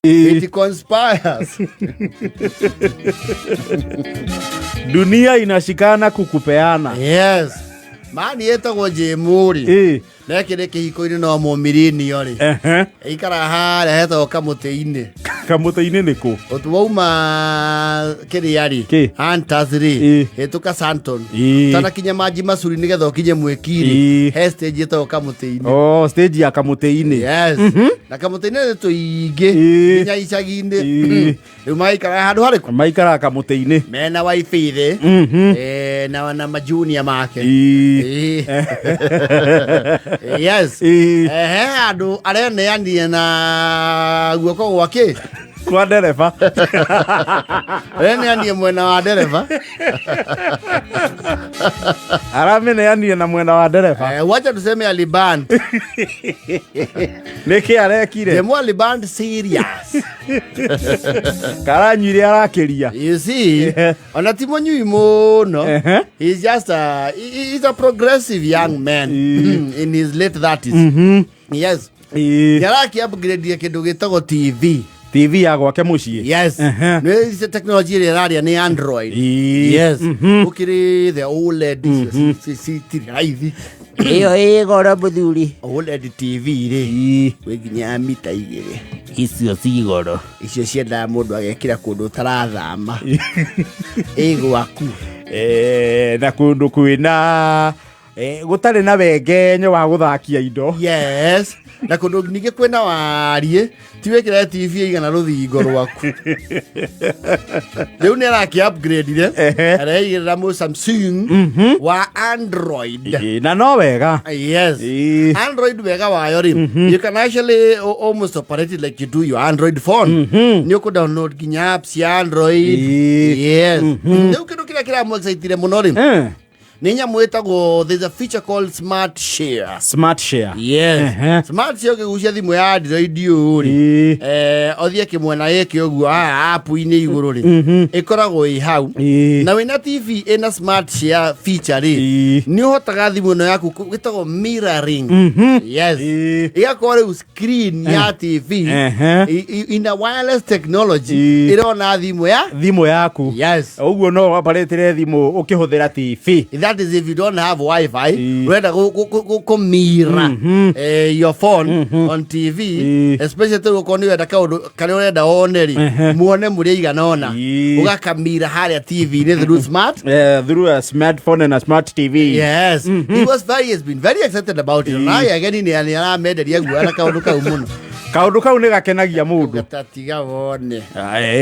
It conspires. Dunia inashikana kukupeana. Yes. Mani etagwo Jaymo na kire kihiko-ini no mumirini yori ikara hara hetagwo kamute-ini. Kamute-ini niku otuwauma kiri yari antazri hetuka Santon tana kinya maji masuri nigetha ukinye mwekiri he stage etagwo kamute-ini. Oh, stage ya kamute-ini. Yes. Na kamute-ini tuingi kinya icagi-ini riu maikara handu hariku maikara kamute-ini mena wifi thi na majunia make. Yes. Andu areneania na guoko gwake kwa dereva. Areneania mwena wa dereva. Arameneania na mwena wa dereva. Wacha tuseme aliband. Niki arekire. Jaymo aliband serious. Karanyire arakiria. You see, ona timo nyui muno. He's just he's a progressive young man in his late 30s. Yes. Yaraki upgrade kindu gitagwo TV ya gwake mucii. Yes. No technology iraria ni Android. Yes. Ukiri the OLED raithi. Iyo goro muthuri. OLED TV ri wiginya mita 2. Icio cigoro. Icio cienda mundu agekira kundu tarathama. Gwaku. Na kundu kwina gutari na wengenyo wa guthakia indo. Yes. Na kundu ninge kwena warie tiwekira TV igana ruthingo rwaku. Riu ni araki upgrade ire areigirira mu Samsung wa Android. Na no wega. Yes. Android wega wayo ri you can actually almost operate it like you do your Android phone. Ni ku download kinya apps ya Android. Yes. Riu kindu kira mu excited muno ri Ninya mwetagwo, there's a feature called Smart Share. Smart Share. Yes. Smart Share ukigucia thimu ya Android uri. Othie kimwena yeke oguo app-ini iguru ri. Ikoragwo i hau. Na wina TV ina Smart Share feature ri. Ni uhotaga thimu ino yaku gitagwo mirroring. Yes. Igakorwo riu screen ya TV in a wireless technology irona thimu yaku. Yes. Oguo no waparetire thimu ukihuthira TV. That is if you don't have Wi-Fi, rather go mirror your phone on TV, especially to go near the calendar only. Muone muriga nona. Uga mirror hali TV through through a smartphone and a smart TV. Yes, he's been very excited about it. Na again ni made the yangu ana kaundu ka umuno. Kaundu kau ni gakenagia mundu. Tatiga wone.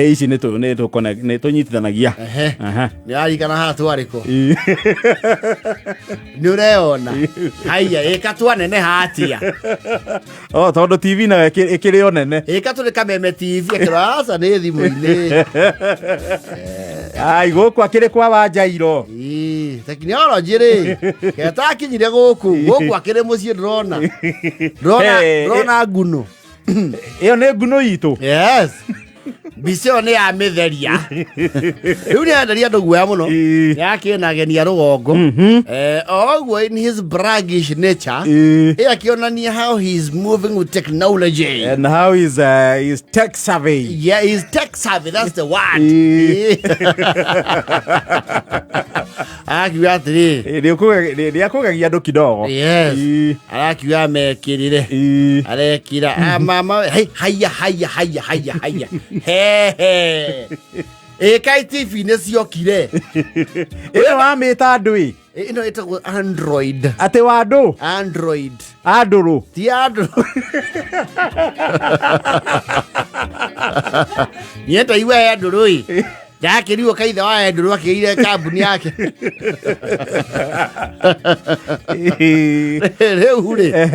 Ici ni tunyitithanagia. Ni ari kana hatu ariko. Ni ureona. Haya eka nene hatia. Oh, tondu TV na ikiri onene. Eka tu kameme TV akirasa ni thimu-ini. Ai guku akiri kwa wa Jaymo. Technology ri. Keta kinyire guku akiri mucii drona nguno. Iyo ni nguno itu. Yes. Bisio ni ya mitheria. Riu ni andaria andu guoya muno. Yake na genia rugongo. Oguo in his braggish nature. Akionania how he's moving with technology. And how he's tech savvy. Yeah, he's tech savvy. That's the word. Akiuga atiri. Ndio kugagia andu kidogo. Yes. Arakiuga mekirire. Arekira mama haya. Kai TV nä ciokire ä wa mä ta andå ä no ä tagwo Android. Atä wa andå andå rå ti andå nä enda igua ya andå rå ä ndakä riwo kaithe wa andå rå akä ire kambuni yake rä u rä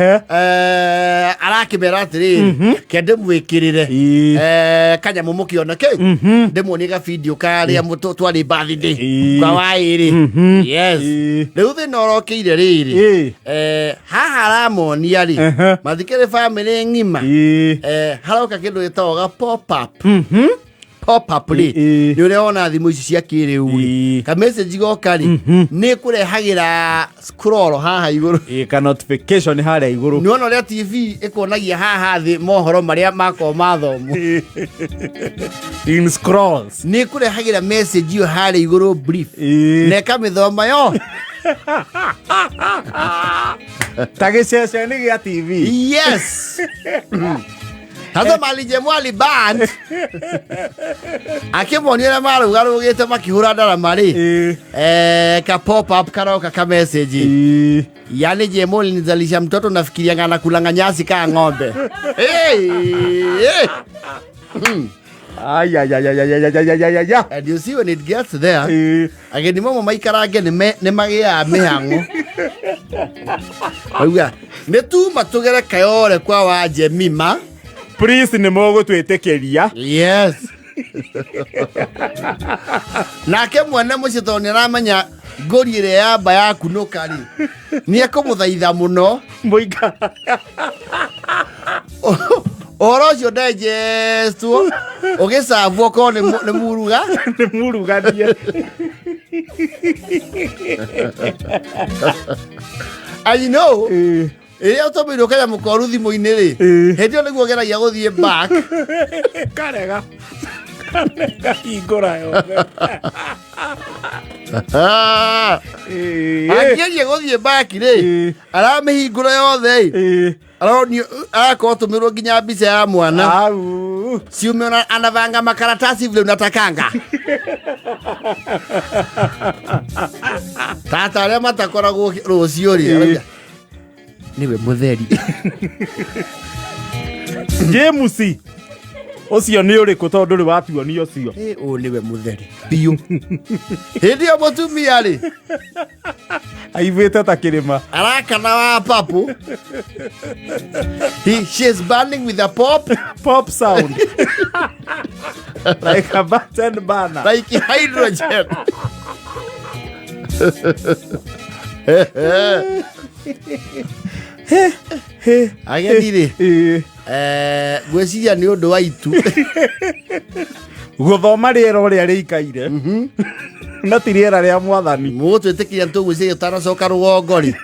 arakä mera atä rä ke ndä mwä kä rä re kanyamå må kä ona kä ndä muonie gabidio karä a twarä birthday kwa waä rä. Yes. Rä u thä na å rokä ire rä rä haha aramonia rä mathikä rä bamä rä ng'ima haroka kä ndå gä tagwo ga pop up pop up ri ni ureona thimu ici cia kiriu ri ka message goka ri ni kurehagira scroll haha iguru ka notification haria iguru ni wona ria TV ikonagia haha thi mohoro maria mako mathomo in scrolls ni kurehagira message yo haria iguru brief ne kamithoma yo tagiceceni gia TV yes Hata malije mwali band akimoniera maru garugite makihura ndara mari ka pop up karoka ka message yani Jaymo nizalisha mtoto nafikiria ngana kulanga nyasi ka ng'ombe ay. And you see when it gets there ageni mama maikarage ne magia mihango auga ne tu matugere kayore kwa wa Jemima please ni mogo twetekeria yes nake mwana mucito ni ramenya ngori ire ya ba yaku no kari ni akomuthaitha muno muiga orocio digestwo ugisavwo ko ni muruga nie I know Ere to biro kaya mukoru thimu-ini ri hendio niguo geragia guthie back karega igora yo agiye guthie back ri aramihingura yothe aroni ako tumirwo nginya mbica ya mwana siumeona anavanga makaratasi vile unatakanga tata aria matakoragwo rucio ri niwe mutheri James ucio ni uriku tondu ri watuoni ucio niwe mutheri biu hindio mutumia ri aivite ta kirima arakana wa papu she's burning with a pop sound like a button burner like hydrogen agethire gweciria ni undu wa itu guthoma riera uria riikaire na ti riera ria mwathani mutwitikiria tugwiciria tanacoka rugongo ri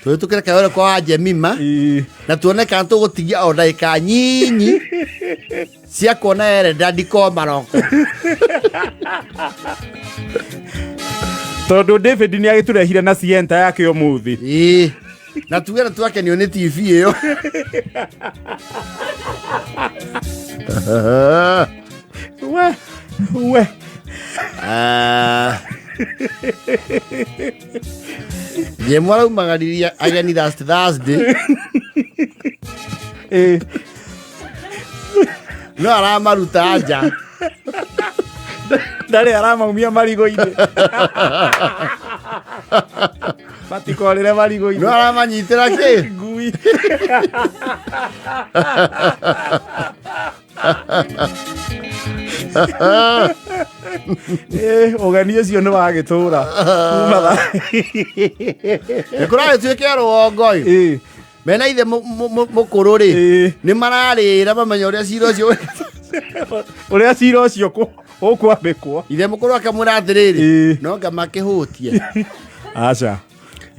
twitukire kayore kwa Jemima na tuoneka tugutigia o ndaika nyinyi cia kuona ere ndandiko maroko tondu David ni agiturehire na sienta yake umuthi na tugera twakenio ni TV iyo we Jaymo araumagariria ageni last Thursday no aramaruta nja ndari aramaumia marigo-ini batikorire marigo-ini no aramanyitira ki ngui ogani ucio ni wagitura kuma ikura tuike rugongo mena ithe mukuru ri ni mararira bamenya uria cira ucio ukwambikwo ithe mukuru akamwira atiriri no ngama kihutie aca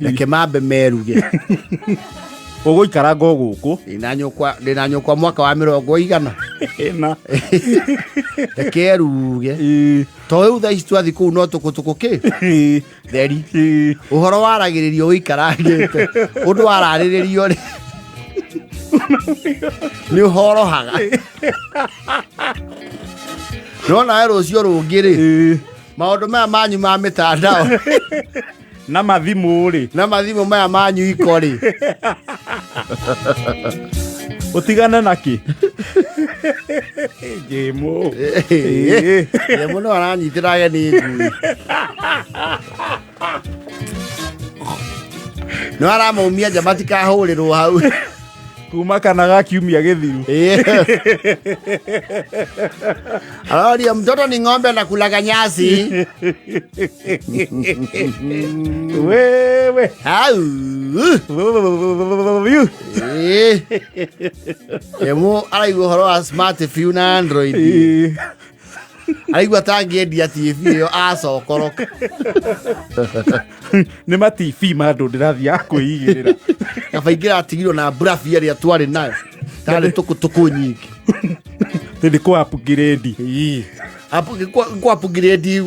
reke mambe meruge uguikaranga guku ndina nyukwa mwaka wa 100 ina ekeruge to eu thaa ici twathi kuu no tukutuku ki theri uhoro waragiririo uikarangite undu warariririo ri ni uhorohaga no nawe rucio rungi ri maundu maya manyu ma mitandao na mathimu ri na mathimu maya manyu iko ri utigane naki Jaymo Jaymo no aranyitira ageni ngui no aramumia nja matikahurirwo hau kuma kana gakiumia githiru Aroria mtoto ni ng'ombe na kulaga nyasi wewe au Jaymo araigua horo wa smart few na Android Araigua tangĩendia TV ĩyo acokoroka. Nĩ matibi ma andũ ndĩrathiaga kwĩigĩrĩra. Kaba ingĩratigirwo na brafi ĩrĩa twarĩ nayo. Tarĩ tũkũ nyingĩ. Nĩ kũ upgrade. Kũ upgrade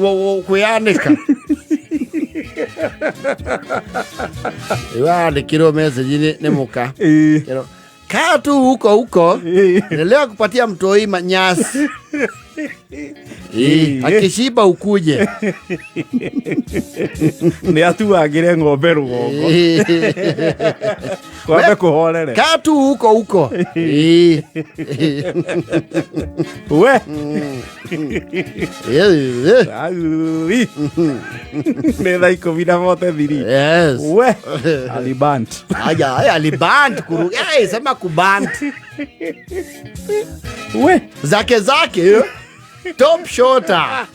kwĩyanĩka. Wandĩkĩrwo message nĩ mũka. Kaa tu huko. Endelea kupatia mtoi manyasi. Akishiba ukuje. Nĩ atuagĩre ng'ombe rũgongo. Kwambe kũhorere. Kaa tu huko. We. Nĩ thaa 11:43. Yes. We. Alibant. Aya alibant kuru. Sema kubant. We. Zake. Top shota.